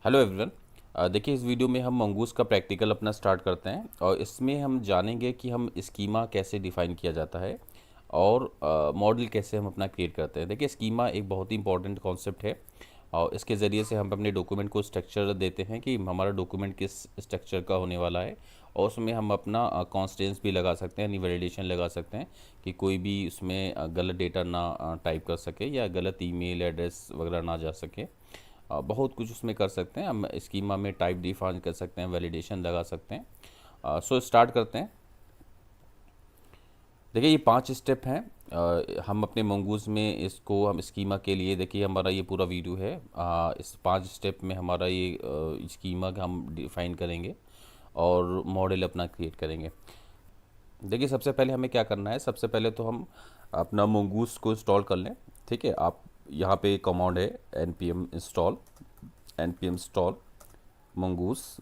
Hello everyone. देखिए, इस video में हम मंगूस का प्रैक्टिकल अपना स्टार्ट करते हैं और इसमें हम जानेंगे कि हम स्कीमा कैसे डिफ़ाइन किया जाता है और मॉडल कैसे हम अपना क्रिएट करते हैं। देखिए, स्कीमा एक बहुत ही इंपॉर्टेंट कॉन्सेप्ट है और इसके ज़रिए से हम अपने डॉक्यूमेंट को स्ट्रक्चर देते हैं कि हमारा डॉक्यूमेंट किस स्ट्रक्चर का होने वाला है और उसमें हम अपना कॉन्स्टेंट्स भी लगा सकते हैं, यानी वैलिडेशन लगा सकते हैं कि कोई भी उसमें गलत डेटा ना टाइप कर सके या गलत ईमेल एड्रेस वगैरह ना जा सके। बहुत कुछ उसमें कर सकते हैं हम। स्कीमा में टाइप डिफाइन कर सकते हैं, वैलिडेशन लगा सकते हैं। सो स्टार्ट करते हैं। देखिए, ये 5 स्टेप हैं। हम अपने मंगूज़ में इसको हम स्कीमा के लिए, देखिए हमारा ये पूरा वीडियो है। इस 5 स्टेप में हमारा ये स्कीमा का हम डिफाइन करेंगे और मॉडल अपना क्रिएट करेंगे। देखिए, सबसे पहले हमें क्या करना है, सबसे पहले तो हम अपना मंगूस को इंस्टॉल कर लें। ठीक है, आप यहाँ पे कमांड है npm install मंगूस।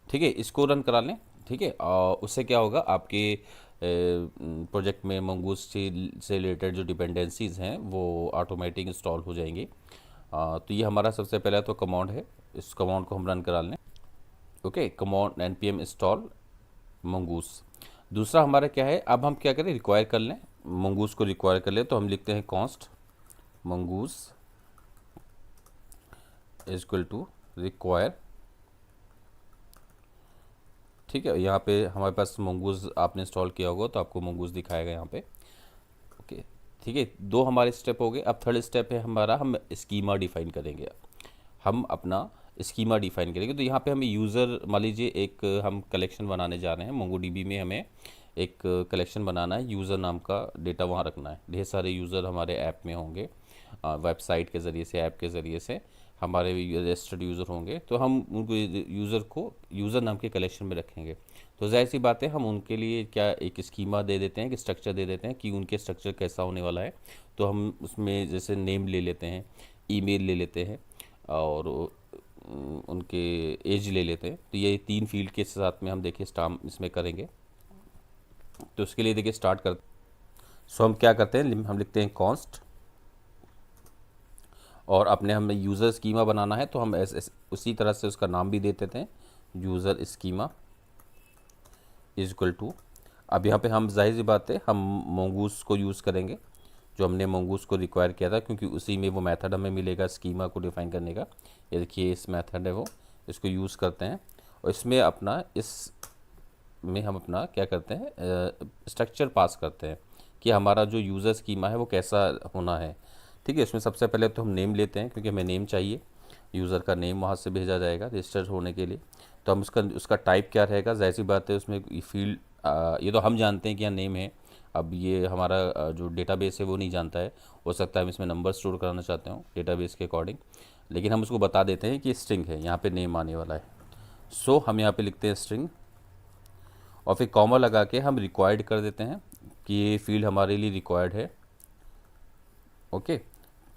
ठीक है, इसको रन करा लें। ठीक है, उससे क्या होगा, आपके प्रोजेक्ट में मंगूस से रिलेटेड जो डिपेंडेंसीज हैं वो ऑटोमेटिक इंस्टॉल हो जाएंगी। तो ये हमारा सबसे पहला तो कमांड है, इस कमांड को हम रन करा लें। Okay, command npm install mongoose. दूसरा हमारा क्या है, अब हम क्या करें, रिक्वायर कर लें, मंगूस को रिक्वायर कर लें। तो हम लिखते हैं const mongoose is equal to require. ठीक है, यहाँ पे हमारे पास मंगूस आपने इंस्टॉल किया होगा तो आपको मंगूस दिखाएगा यहाँ पे। ओके, ठीक है, 2 हमारे स्टेप हो गए। अब थर्ड स्टेप है हमारा, हम स्कीमा डिफाइन करेंगे। हम अपना स्कीमा डिफाइन करेंगे। तो यहाँ पे हमें यूज़र, मान लीजिए एक हम कलेक्शन बनाने जा रहे हैं मोंगोडीबी में। हमें एक कलेक्शन बनाना है, यूज़र नाम का डेटा वहाँ रखना है। ढेर सारे यूज़र हमारे ऐप में होंगे, वेबसाइट के ज़रिए से, ऐप के ज़रिए से हमारे रजिस्टर्ड यूज़र होंगे। तो हम उनको, यूज़र को यूज़र नाम के कलेक्शन में रखेंगे। तो ज़ाहिर सी बात है, हम उनके लिए क्या एक स्कीमा दे देते हैं, कि स्ट्रक्चर दे देते हैं कि उनके स्ट्रक्चर कैसा होने वाला है। तो हम उसमें जैसे नेम ले लेते हैं, ईमेल ले लेते हैं और उनके एज ले लेते हैं। तो ये 3 फील्ड के साथ में हम देखिए स्टाम्प इसमें करेंगे। तो उसके लिए देखिए स्टार्ट कर, सो हम क्या करते हैं, हम लिखते हैं कॉन्स्ट और अपने हमें यूज़र स्कीमा बनाना है तो हम उसी तरह से उसका नाम भी दे देते हैं, user schema is equal to. अब यहाँ पे हम जाहिर सी बात है हम मोंगूस को यूज़ करेंगे, जो हमने मोंगूस को रिक्वायर किया था, क्योंकि उसी में वो मेथड हमें मिलेगा स्कीमा को डिफाइन करने का। ये देखिए इस मेथड है वो, इसको यूज़ करते हैं और इसमें अपना, इस में हम अपना क्या करते हैं, स्ट्रक्चर पास करते हैं कि हमारा जो यूज़र स्कीमा है वो कैसा होना है। ठीक है, इसमें सबसे पहले तो हम नेम लेते हैं, क्योंकि हमें नेम चाहिए, यूज़र का नेम वहाँ से भेजा जाएगा रजिस्टर होने के लिए। तो हम उसका उसका टाइप क्या रहेगा, जाहिर सी बात है उसमें फील्ड, ये तो हम जानते हैं कि यहाँ नेम है। अब ये हमारा जो डेटाबेस है वो नहीं जानता है, हो सकता है हम इसमें नंबर स्टोर कराना चाहते हो डेटाबेस के अकॉर्डिंग, लेकिन हम उसको बता देते हैं कि स्ट्रिंग है, यहाँ पे नेम आने वाला है। सो हम यहाँ पे लिखते हैं स्ट्रिंग और फिर कॉमा लगा के हम रिक्वायर्ड कर देते हैं कि ये फील्ड हमारे लिए रिक्वायर्ड है। ओके,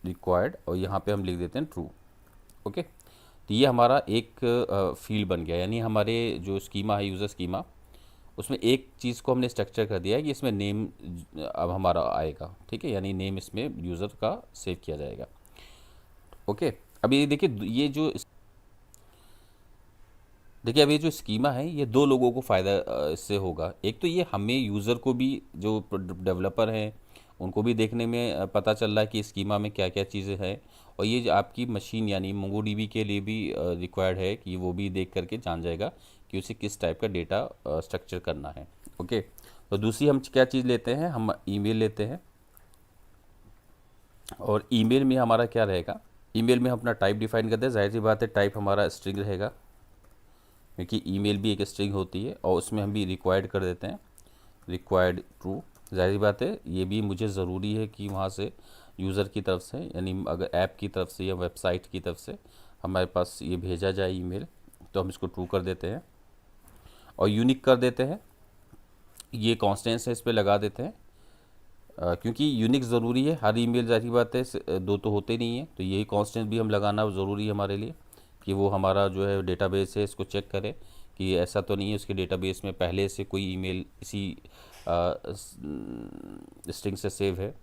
रिक्वायर्ड, और यहाँ पे हम लिख देते हैं ट्रू। ओके, तो ये हमारा एक फील्ड बन गया, यानी हमारे जो स्कीमा है, यूज़र स्कीमा, उसमें एक चीज़ को हमने स्ट्रक्चर कर दिया है कि इसमें नेम अब हमारा आएगा। ठीक है, यानी नेम इसमें यूज़र का सेव किया जाएगा। ओके, अब ये देखिए, अब ये जो स्कीमा है ये 2 लोगों को फ़ायदा इससे होगा। एक तो ये हमें यूज़र को भी, जो डेवलपर हैं उनको भी देखने में पता चल रहा है कि स्कीमा में क्या क्या चीज़ें हैं, और ये जो आपकी मशीन यानी मोंगोडीबी के लिए भी रिक्वायर्ड है कि वो भी देख करके जान जाएगा कि उसे किस टाइप का डेटा स्ट्रक्चर करना है। ओके, तो दूसरी हम क्या चीज़ लेते हैं, हम ईमेल लेते हैं और ईमेल में हमारा क्या रहेगा, ईमेल में हम अपना टाइप डिफाइन करते हैं। जाहिर सी बात है टाइप हमारा स्ट्रिंग रहेगा, क्योंकि ईमेल भी एक स्ट्रिंग होती है, और उसमें हम भी रिक्वायर्ड कर देते हैं, रिक्वायर्ड ट्रू। जाहिर बात है ये भी मुझे ज़रूरी है कि वहाँ से यूज़र की तरफ से, यानी अगर ऐप की तरफ से या वेबसाइट की तरफ से हमारे पास ये भेजा जाए ईमेल, तो हम इसको ट्रू कर देते हैं और यूनिक कर देते हैं। ये कॉन्स्टेंट्स है इस पर लगा देते हैं, क्योंकि यूनिक ज़रूरी है। हर ईमेल जाहिर बात है 2 तो होते नहीं है, तो यही कॉन्स्टेंट भी हम लगाना ज़रूरी है हमारे लिए, कि वो हमारा जो है डेटाबेस है इसको चेक करे कि ऐसा तो नहीं है उसके डेटाबेस में पहले से कोई ईमेल इसी स्ट्रिंग से सेव है।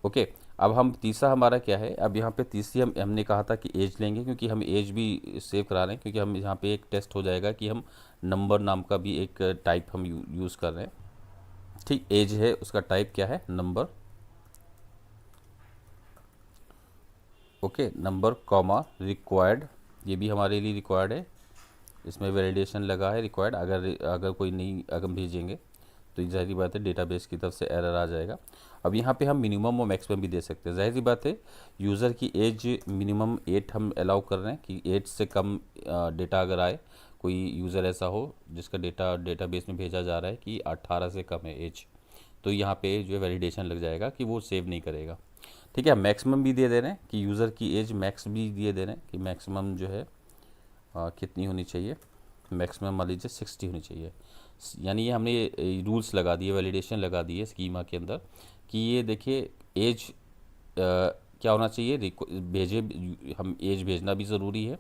ओके, अब हम तीसरा हमारा क्या है, अब यहाँ पे तीसरी हमने कहा था कि एज लेंगे, क्योंकि हम एज भी सेव करा रहे हैं, क्योंकि हम यहाँ पे एक टेस्ट हो जाएगा कि हम नंबर नाम का भी एक टाइप हम यूज़ कर रहे हैं। ठीक, एज है, उसका टाइप क्या है, number. Okay, number comma required, ये भी हमारे लिए रिक्वायर्ड है, इसमें वैलिडेशन लगा है रिक्वायर्ड। अगर कोई नहीं अगर भेजेंगे तो ज़ाहिर सी बात है डेटाबेस की तरफ से एरर आ जाएगा। अब यहाँ पे हम मिनिमम और मैक्सिमम भी दे सकते हैं। ज़ाहिर सी बात है यूज़र की एज मिनिमम 8 हम अलाउ कर रहे हैं कि 8 से कम डेटा अगर आए, कोई यूज़र ऐसा हो जिसका डेटा डेटाबेस में भेजा जा रहा है कि 18 से कम है एज, तो यहाँ पे जो है वैलिडेशन लग जाएगा कि वो सेव नहीं करेगा। ठीक है, मैक्सिमम भी दे दे रहे हैं कि यूज़र की एज मैक्स भी दिए दे रहे हैं कि मैक्सिमम जो है कितनी होनी चाहिए, मैक्सिमम मान लीजिए 60 होनी चाहिए। यानी ये हमने रूल्स लगा दिए, वैलिडेशन लगा दिए स्कीमा के अंदर कि ये देखिए एज क्या होना चाहिए, भेजे हम एज भेजना भी ज़रूरी है।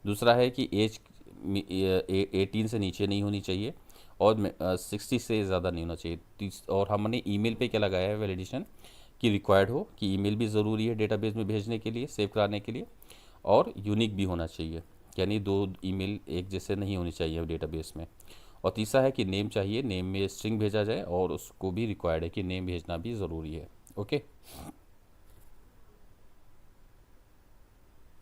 दूसरा है कि एज 18 से नीचे नहीं होनी चाहिए और 60 से ज़्यादा नहीं होना चाहिए। और हमने ईमेल पे क्या लगाया है वैलिडेशन कि रिक्वायर्ड हो, कि ईमेल भी ज़रूरी है डेटाबेस में भेजने के लिए, सेव कराने के लिए, और यूनिक भी होना चाहिए, यानी 2 ईमेल एक जैसे नहीं होनी चाहिए डेटाबेस में। और तीसरा है कि नेम चाहिए, नेम में स्ट्रिंग भेजा जाए, और उसको भी रिक्वायर्ड है कि नेम भेजना भी ज़रूरी है। ओके,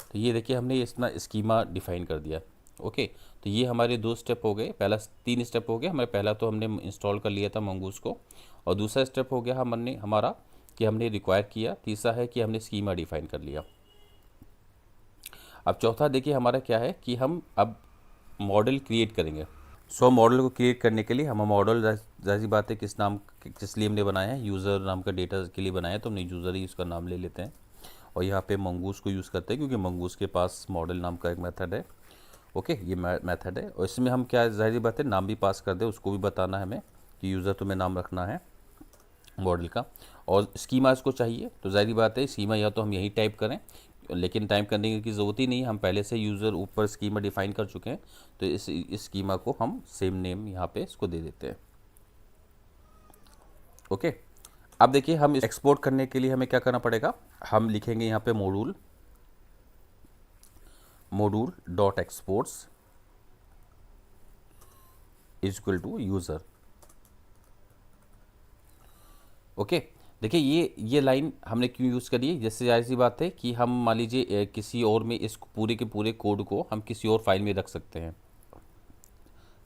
तो ये देखिए हमने इतना स्कीमा डिफाइन कर दिया। ओके, तो ये हमारे 2 स्टेप हो गए, पहला 3 स्टेप हो गया हमारे। पहला तो हमने इंस्टॉल कर लिया था मंगूस को, और दूसरा स्टेप हो गया हमने हमारा कि हमने रिक्वायर किया। तीसरा है कि हमने स्कीमा डिफाइन कर लिया। अब चौथा देखिए हमारा क्या है कि हम अब मॉडल क्रिएट करेंगे। सो मॉडल को क्रिएट करने के लिए हम मॉडल जाहिर सी बात है किस लिए हमने बनाया है, यूज़र नाम का डेटा के लिए बनाया है, तो हमने यूज़र ही उसका नाम ले लेते हैं। और यहाँ पे मंगूस को यूज़ करते हैं क्योंकि मंगूस के पास मॉडल नाम का एक मेथड है। ओके, ये मेथड है, और इसमें हम क्या जाहिर सी बात है नाम भी पास कर दें, उसको भी बताना है हमें कि यूज़र तुम्हें नाम रखना है मॉडल का। और स्कीमा इसको चाहिए, तो जाहिर बात है स्कीमा या तो हम यही टाइप करें, लेकिन टाइप करने की ज़रूरत ही नहीं है, हम पहले से यूज़र ऊपर स्कीमा डिफाइन कर चुके हैं, तो इस स्कीमा को हम सेम नेम यहाँ पे इसको दे देते हैं। ओके, अब देखिए हम एक्सपोर्ट करने के लिए हमें क्या करना पड़ेगा, हम लिखेंगे यहाँ पे module dot exports is equal to user. Okay, देखिए ये लाइन हमने क्यों यूज़ करी है, जैसे जाहिर सी बात है कि हम मान लीजिए किसी और में इस पूरे के पूरे कोड को हम किसी और फाइल में रख सकते हैं।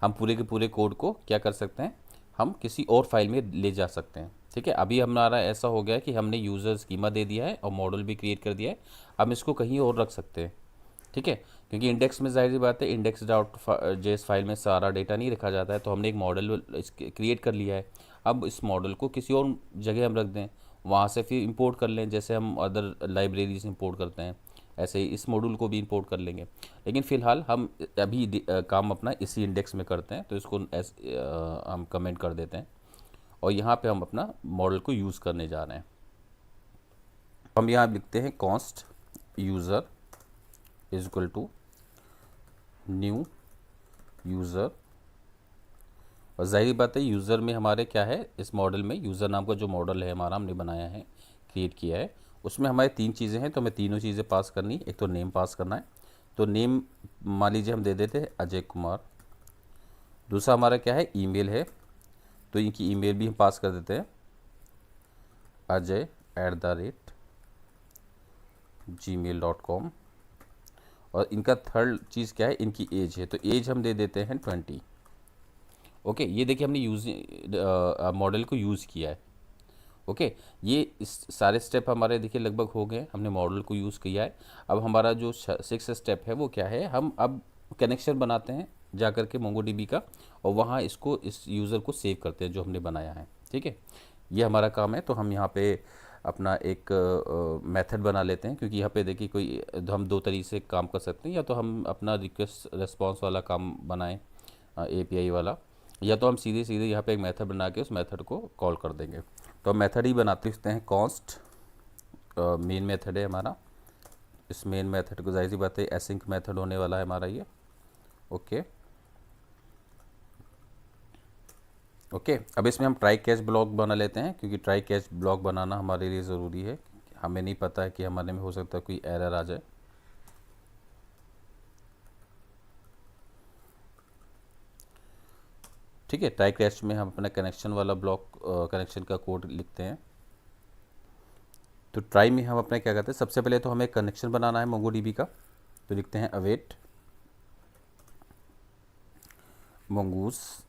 हम पूरे के पूरे कोड को क्या कर सकते हैं, हम किसी और फाइल में ले जा सकते हैं। ठीक है, अभी हमारा ऐसा हो गया कि हमने यूज़र स्कीमा दे दिया है और मॉडल भी क्रिएट कर दिया है, हम इसको कहीं और रख सकते हैं। ठीक है, क्योंकि इंडेक्स में जाहिर सी बात है इंडेक्स डॉट जेएस फाइल में सारा डेटा नहीं रखा जाता है, तो हमने एक मॉडल क्रिएट कर लिया है। अब इस मॉडल को किसी और जगह हम रख दें, वहाँ से फिर इंपोर्ट कर लें, जैसे हम अदर लाइब्रेरी से इंपोर्ट करते हैं, ऐसे ही इस मॉड्यूल को भी इंपोर्ट कर लेंगे। लेकिन फ़िलहाल हम अभी काम अपना इसी इंडेक्स में करते हैं, तो इसको हम कमेंट कर देते हैं, और यहाँ पे हम अपना मॉडल को यूज़ करने जा रहे हैं। हम यहाँ लिखते हैं const user is equal to new user, और जाहिर बात है यूज़र में हमारे क्या है, इस मॉडल में यूज़र नाम का जो मॉडल है हमारा हमने बनाया है, क्रिएट किया है, उसमें हमारे 3 चीज़ें हैं, तो हमें तीनों चीज़ें पास करनी। एक तो नेम पास करना है, तो नेम मान लीजिए हम दे देते हैं अजय कुमार। दूसरा हमारा क्या है, ईमेल है, तो इनकी ईमेल भी हम पास कर देते हैं ajay@gmail.com। और इनका थर्ड चीज़ क्या है, इनकी एज है, तो एज हम दे देते हैं 20। ओके, ये देखिए हमने मॉडल को यूज़ किया है। ओके, ये इस सारे स्टेप हमारे देखिए लगभग हो गए, हमने मॉडल को यूज़ किया है। अब हमारा जो 6 स्टेप है वो क्या है, हम अब कनेक्शन बनाते हैं जा कर के मोंगोडीबी का, और वहाँ इसको इस यूज़र को सेव करते हैं जो हमने बनाया है। ठीक है, ये हमारा काम है। तो हम यहाँ पे अपना एक मेथड बना लेते हैं, क्योंकि यहाँ पे देखिए हम 2 तरीके से काम कर सकते हैं, या तो हम अपना रिक्वेस्ट रिस्पॉन्स वाला काम बनाएं एपीआई वाला, या तो हम सीधे सीधे यहाँ पे एक मेथड बना के उस मेथड को कॉल कर देंगे। तो हम मेथड ही बनाते हैं, कॉन्स्ट मेन मेथड है हमारा। इस मेन मेथड को जाहिर सी बात है एसिंक मेथड होने वाला है हमारा ये। ओके ओके, अब इसमें हम ट्राई कैच ब्लॉक बना लेते हैं, क्योंकि ट्राई कैच ब्लॉक बनाना हमारे लिए ज़रूरी है। हमें नहीं पता है कि हमारे में हो सकता है कोई एरर आ जाए। ठीक है, ट्राई कैच में हम अपना कनेक्शन वाला ब्लॉक कनेक्शन का कोड लिखते हैं। तो ट्राई में हम अपना क्या करते हैं, सबसे पहले तो हमें कनेक्शन बनाना है मोंगोडीबी का। तो लिखते हैं अवेट मंगूस।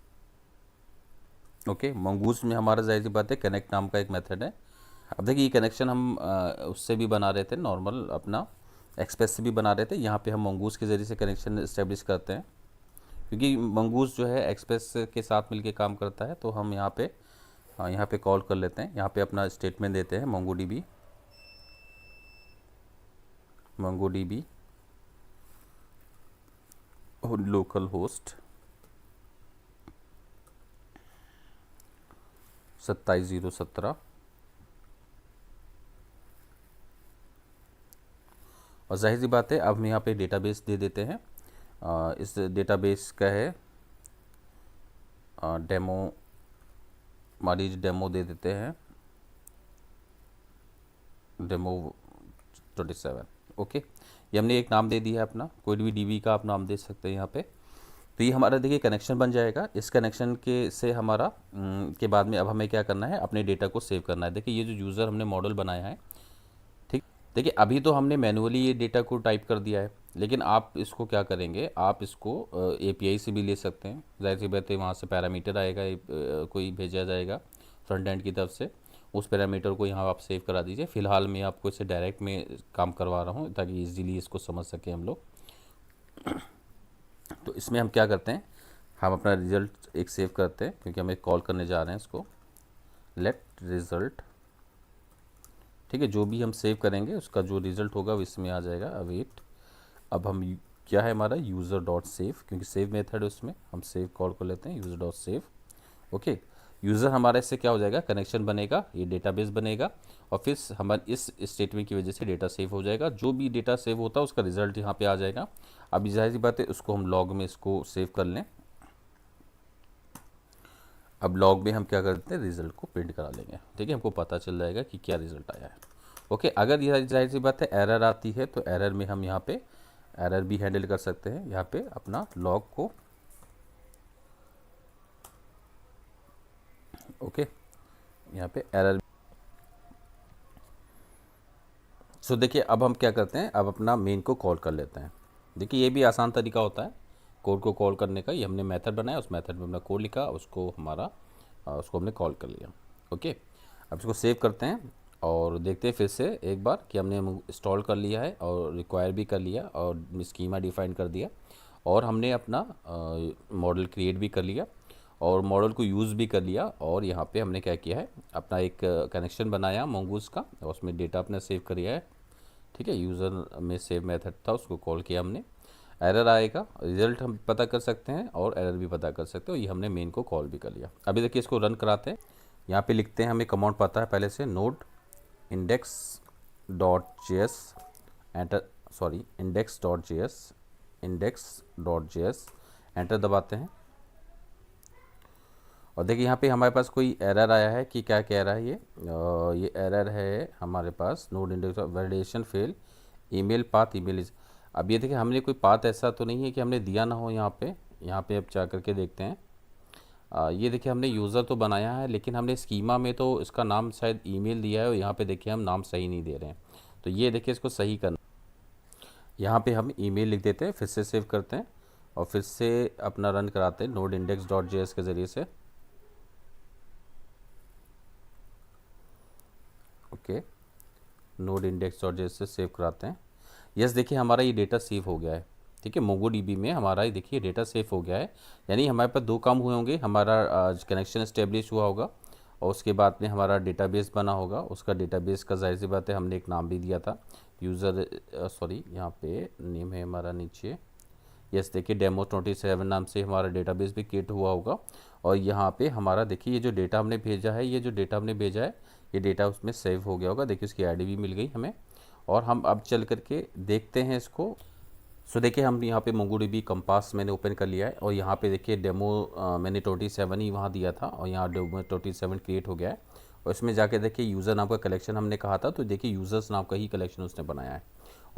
ओके, मंगूस में हमारा जाहिर सी बात है कनेक्ट नाम का एक मेथड है। अब देखिए ये कनेक्शन हम उससे भी बना रहे थे, नॉर्मल अपना एक्सप्रेस से भी बना रहे थे। यहाँ पे हम मंगूस के ज़रिए से कनेक्शन इस्टेब्लिश करते हैं, क्योंकि मंगूस जो है एक्सप्रेस के साथ मिलके काम करता है। तो हम यहाँ पे कॉल कर लेते हैं, यहाँ पे अपना स्टेटमेंट देते हैं मोंगोडीबी लोकल होस्ट 27017। और जाहिर सी बात है अब हम यहाँ पे डेटाबेस दे देते हैं। इस डेटाबेस का है डेमो, मारीज डेमो दे देते हैं, डेमो 27। ओके, ये हमने एक नाम दे दिया है अपना, कोई भी डीबी का आप नाम दे सकते हैं यहाँ पे। तो ये हमारा देखिए कनेक्शन बन जाएगा। इस कनेक्शन के से हमारा के बाद में अब हमें क्या करना है, अपने डेटा को सेव करना है। देखिए ये जो यूज़र हमने मॉडल बनाया है, ठीक, देखिए अभी तो हमने मैनुअली ये डेटा को टाइप कर दिया है, लेकिन आप इसको क्या करेंगे, आप इसको एपीआई से भी ले सकते हैं। जाहिर सी बात है वहाँ से पैरामीटर आएगा, कोई भेजा जाएगा फ्रंट एंड की तरफ से, उस पैरामीटर को यहाँ आप सेव करा दीजिए। फ़िलहाल मैं आपको इसे डायरेक्ट में काम करवा रहा हूँ ताकि इजीली इसको समझ सकें हम लोग। तो इसमें हम क्या करते हैं, हम अपना रिज़ल्ट एक सेव करते हैं, क्योंकि हम एक कॉल करने जा रहे हैं इसको, लेट रिज़ल्ट। ठीक है, जो भी हम सेव करेंगे उसका जो रिज़ल्ट होगा वो इसमें आ जाएगा, अवेट। अब हम क्या है हमारा यूज़र डॉट सेव, क्योंकि सेव मेथड है उसमें, हम सेव कॉल कर लेते हैं user dot save. Okay, user हमारे इससे क्या हो जाएगा, कनेक्शन बनेगा, ये डेटाबेस बनेगा, और फिर हमारे इस स्टेटमेंट की वजह से डेटा सेव हो जाएगा। जो भी डेटा सेव होता है उसका रिजल्ट यहाँ पे आ जाएगा। अब जाहिर सी बात है उसको हम लॉग में इसको सेव कर लें। अब लॉग में हम क्या करते हैं, रिजल्ट को प्रिंट करा लेंगे। ठीक है, हमको पता चल जाएगा कि क्या रिजल्ट आया है। ओके, अगर यह जाहिर सी बात है एरर आती है तो एरर में हम यहाँ पे एरर भी हैंडल कर सकते हैं। यहाँ पे अपना लॉग को, ओके, यहाँ पे एरर। सो देखिए अब हम क्या करते हैं, अब अपना मेन को कॉल कर लेते हैं। देखिए ये भी आसान तरीका होता है कोड को कॉल करने का। ये हमने मेथड बनाया, उस मेथड में अपना कोड लिखा, उसको हमने कॉल कर लिया। ओके, अब इसको सेव करते हैं और देखते हैं फिर से एक बार कि हमने इंस्टॉल कर लिया है और रिक्वायर भी कर लिया और स्कीमा डिफाइन कर दिया, और हमने अपना मॉडल क्रिएट भी कर लिया और मॉडल को यूज़ भी कर लिया। और यहाँ पे हमने क्या किया है, अपना एक कनेक्शन बनाया मोंगूस का, और उसमें डेटा अपना सेव कर लिया है। ठीक है, यूज़र में सेव मेथड था, उसको कॉल किया हमने। एरर आएगा, रिजल्ट हम पता कर सकते हैं और एरर भी पता कर सकते हो। ये हमने मेन को कॉल भी कर लिया। अभी देखिए इसको रन कराते हैं। यहाँ पे लिखते हैं, हमें कमांड पता है पहले से, node index dot J S index dot J S enter दबाते हैं। और देखिए यहाँ पे हमारे पास कोई एरर आया है कि क्या कह रहा है ये एरर है हमारे पास, node index validation fail, email path email is. अब ये देखिए हमने कोई पाथ ऐसा तो नहीं है कि हमने दिया ना हो यहाँ पे अब जा करके देखते हैं। ये देखिए हमने यूज़र तो बनाया है, लेकिन हमने स्कीमा में तो इसका नाम शायद ईमेल दिया है, और यहाँ पे देखिए हम नाम सही नहीं दे रहे हैं। तो ये देखिए इसको सही करना, यहाँ पे हम ईमेल लिख देते हैं, फिर से सेव करते हैं और फिर से अपना रन कराते हैं node index dot J S के ज़रिए से। Okay, node index dot J S से सेव कराते हैं। यस, देखिए हमारा ये डेटा सेव हो गया है। ठीक है, मोंगोडीबी में हमारा ये देखिए डेटा सेव हो गया है। यानी हमारे पास दो काम हुए होंगे, हमारा कनेक्शन इस्टेब्लिश हुआ होगा और उसके बाद में हमारा डेटाबेस बना होगा। उसका डेटाबेस का जाहिर सी बात है हमने एक नाम भी दिया था, यूज़र सॉरी यहाँ पे नेम है हमारा नीचे। यस, देखिए डेमो 27 नाम से हमारा डेटाबेस भी क्रिएट हुआ होगा। और यहाँ पे हमारा देखिए ये जो डेटा हमने भेजा है, ये डेटा उसमें सेव हो गया होगा। देखिए उसकी आईडी भी मिल गई हमें। और हम अब चल करके देखते हैं इसको। सो देखिए हम यहाँ पे मोंगोडीबी कंपास मैंने ओपन कर लिया है, और यहाँ पे देखिए डेमो मैंने 27 ही वहाँ दिया था, और यहाँ डेमो 27 क्रिएट हो गया है। और इसमें जाके देखिए यूज़र नाम का कलेक्शन हमने कहा था, तो देखिए यूज़र्स नाम का ही कलेक्शन उसने बनाया है।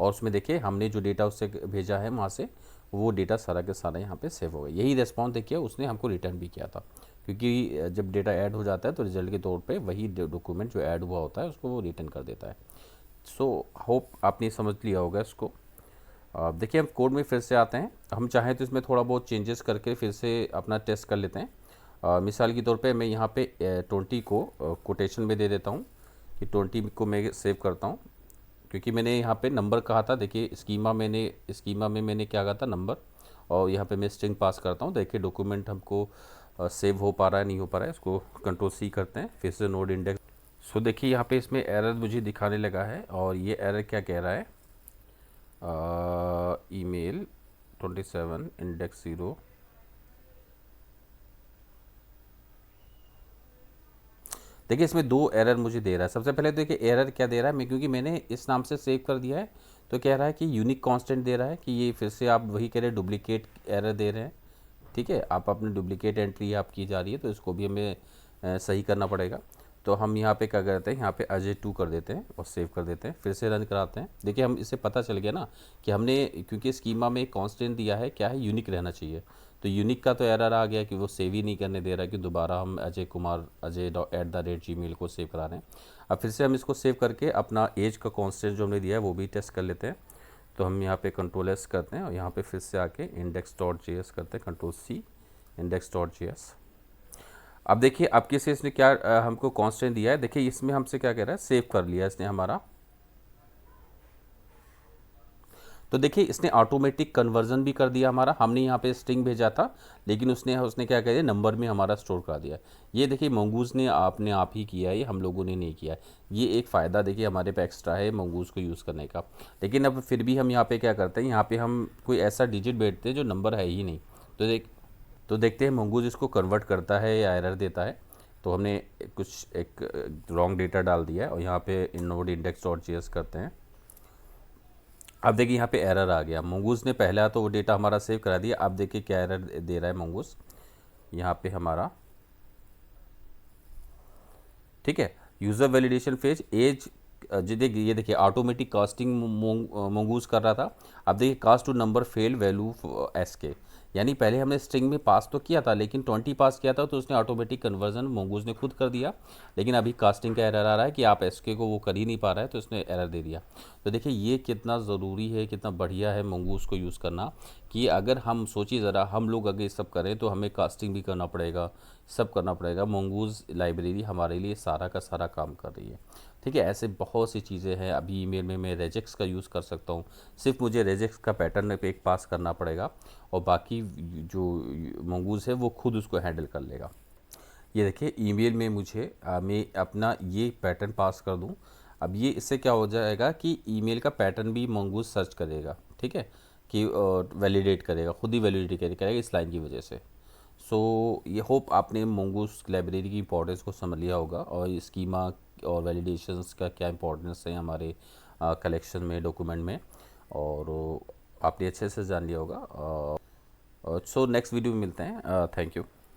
और उसमें देखिए हमने जो डेटा उससे भेजा है वहाँ से, वो डेटा सारा के सारा यहाँ पे सेव हो गया। यही रिस्पॉन्स देखिए उसने हमको रिटर्न भी किया था, क्योंकि जब डेटा ऐड हो जाता है तो रिजल्ट के तौर पे वही डॉक्यूमेंट जो ऐड हुआ होता है उसको वो रिटर्न कर देता है। सो होप आपने समझ लिया होगा इसको। देखिए हम कोड में फिर से आते हैं। हम चाहें तो इसमें थोड़ा बहुत चेंजेस करके फिर से अपना टेस्ट कर लेते हैं। मिसाल के तौर पे मैं यहाँ पे 20 को कोटेशन में दे देता हूँ कि 20 को मैं सेव करता हूँ, क्योंकि मैंने यहाँ पे नंबर कहा था। देखिए स्कीमा में मैंने क्या कहा था, नंबर, और यहाँ पे मैं स्ट्रिंग पास करता हूँ। देखिए डॉक्यूमेंट हमको सेव हो पा रहा है, नहीं हो पा रहा है। इसको कंट्रोल सी करते हैं, फिर से नोड इंडेक्स। सो देखिए यहाँ पे इसमें एरर मुझे दिखाने लगा है, और ये एरर क्या कह रहा है, ईमेल 27 इंडेक्स 0। देखिए इसमें दो एरर मुझे दे रहा है। सबसे पहले तो देखिए एरर क्या दे रहा है, मैं क्योंकि मैंने इस नाम से सेव कर दिया है, तो कह रहा है कि यूनिक कांस्टेंट दे रहा है कि ये फिर से आप वही कह रहे हैं, डुप्लीकेट एरर दे रहे हैं। ठीक है, आप अपनी डुप्लीकेट एंट्री आपकी जा रही है, तो इसको भी हमें सही करना पड़ेगा। तो हम यहाँ पे क्या करते हैं, यहाँ पे अजय 2 कर देते हैं और सेव कर देते हैं, फिर से रन कराते हैं। देखिए हम इससे पता चल गया ना कि हमने, क्योंकि स्कीमा में एक कांस्टेंट दिया है, क्या है, यूनिक रहना चाहिए। तो यूनिक का तो एरर आ गया कि वो सेव ही नहीं करने दे रहा है, कि दोबारा हम अजय@gmail को सेव करा रहे हैं। अब फिर से हम इसको सेव करके अपना एज का कांस्टेंट जो हमने दिया है वो भी टेस्ट कर लेते हैं। तो हम यहाँ पे कंट्रोल एस करते हैं और यहाँ पे फिर से आके index.js करते हैं, कंट्रोल सी, index.js। अब देखिए अब किसी इसने क्या हमको कांस्टेंट दिया है। देखिए इसमें हमसे क्या कह रहा है, सेव कर लिया इसने हमारा। तो देखिए इसने ऑटोमेटिक कन्वर्जन भी कर दिया हमारा। हमने यहाँ पे स्ट्रिंग भेजा था, लेकिन उसने उसने क्या कर दिया, नंबर में हमारा स्टोर कर दिया। ये देखिए मंगूज़ ने आपने आप ही किया है, ये हम लोगों ने नहीं किया है। ये एक फ़ायदा देखिए हमारे पे एक्स्ट्रा है मंगूज़ को यूज़ करने का। लेकिन अब फिर भी हम यहाँ पे क्या करते हैं, यहाँ पे हम कोई ऐसा डिजिट भेजते हैं जो नंबर है ही नहीं। तो देखते हैं मंगूज़ इसको कन्वर्ट करता है या एरर देता है। तो हमने कुछ एक रॉन्ग डेटा डाल दिया है और यहाँ पे node index.js करते हैं। अब देखिए यहाँ पे एरर आ गया। मंगूज़ ने पहला तो वो डेटा हमारा सेव करा दिया। अब देखिए क्या एरर दे रहा है मंगूज़ यहाँ पे हमारा। ठीक है, यूज़र वैलिडेशन फेज एज, ये देखिए ऑटोमेटिक कास्टिंग मंगूज़ कर रहा था। अब देखिए cast to number fail value एस के, यानी पहले हमने स्ट्रिंग में पास तो किया था, लेकिन 20 पास किया था तो उसने ऑटोमेटिक कन्वर्जन मंगूज़ ने खुद कर दिया। लेकिन अभी कास्टिंग का एरर आ रहा है कि आप एस के को वो कर ही नहीं पा रहा है, तो उसने एरर दे दिया। तो देखिए ये कितना ज़रूरी है, कितना बढ़िया है मंगूज़ को यूज़ करना, कि अगर हम सोचिए ज़रा, हम लोग अगर ये सब करें तो हमें कास्टिंग भी करना पड़ेगा, सब करना पड़ेगा। मंगूज़ लाइब्रेरी हमारे लिए सारा का सारा काम कर रही है। ठीक है, ऐसे बहुत सी चीज़ें हैं। अभी ईमेल में मैं रेजेक्स का यूज़ कर सकता हूँ, सिर्फ मुझे रेजेक्स का पैटर्न पे एक पास करना पड़ेगा, और बाकी जो मंगूज़ है वो खुद उसको हैंडल कर लेगा। ये देखिए ईमेल में मुझे मैं अपना ये पैटर्न पास कर दूँ। अब ये इससे क्या हो जाएगा कि ईमेल का पैटर्न भी मंगूज़ सर्च करेगा। ठीक है, कि वैलिडेट करेगा, खुद ही वैलिडेट करेगा इस लाइन की वजह से। सो ये होप आपने मंगूज़ लाइब्रेरी की इंपॉर्टेंस को समझ लिया होगा, और स्कीमा और वैलिडेशंस का क्या इंपॉर्टेंस है हमारे कलेक्शन में, डॉक्यूमेंट में, और आपने अच्छे से जान लिया होगा। सो नेक्स्ट वीडियो में मिलते हैं। Thank you.